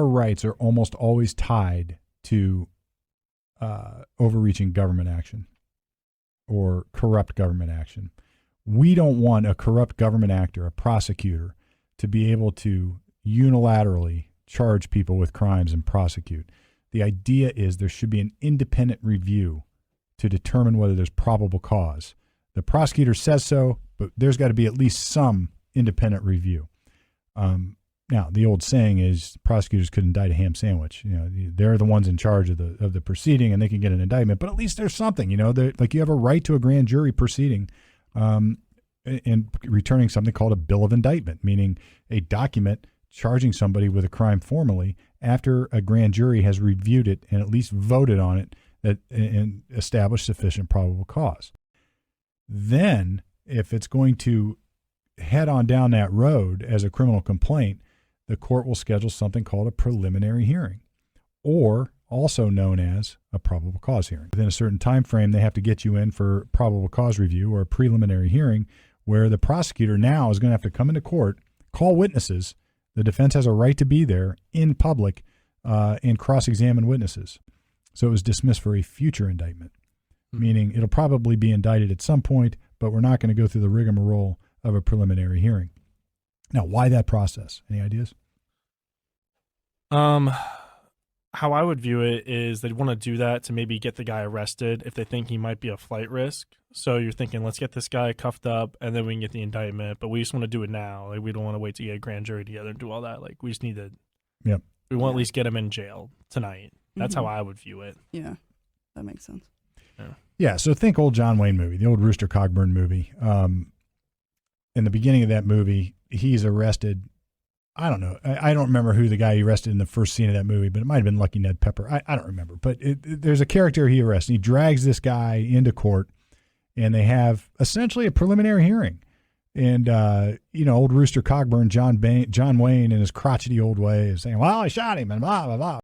our rights are almost always tied to overreaching government action or corrupt government action. We don't want a corrupt government actor, a prosecutor, to be able to unilaterally charge people with crimes and prosecute. The idea is there should be an independent review to determine whether there's probable cause. The prosecutor says so, but there's got to be at least some independent review. Now, the old saying is prosecutors could indict a ham sandwich. You know, they're the ones in charge of the proceeding, and they can get an indictment. But at least there's something. You know, like you have a right to a grand jury proceeding, and returning something called a bill of indictment, meaning a document charging somebody with a crime formally after a grand jury has reviewed it and at least voted on it and established sufficient probable cause. Then, if it's going to head on down that road as a criminal complaint, the court will schedule something called a preliminary hearing, or also known as a probable cause hearing. Within a certain time frame, they have to get you in for probable cause review or a preliminary hearing, where the prosecutor now is going to have to come into court, call witnesses. The defense has a right to be there in public and cross-examine witnesses. So it was dismissed for a future indictment, meaning it'll probably be indicted at some point, but we're not going to go through the rigmarole of a preliminary hearing. Now, why that process? Any ideas? How I would view it is they'd want to do that to maybe get the guy arrested if they think he might be a flight risk. So you're thinking, let's get this guy cuffed up and then we can get the indictment, but we just want to do it now. Like, we don't want to wait to get a grand jury together and do all that. Like, we just need to, we want to at least get him in jail tonight. That's how I would view it. Yeah, that makes sense. Yeah, so think old John Wayne movie, the old Rooster Cogburn movie. In the beginning of that movie, he's arrested. I don't know. I don't remember who the guy he arrested in the first scene of that movie, but it might have been Lucky Ned Pepper. I don't remember. But there's a character he arrests, and he drags this guy into court, and they have essentially a preliminary hearing. And, old Rooster Cogburn, John Wayne, in his crotchety old way, is saying, well, I shot him, and blah, blah, blah.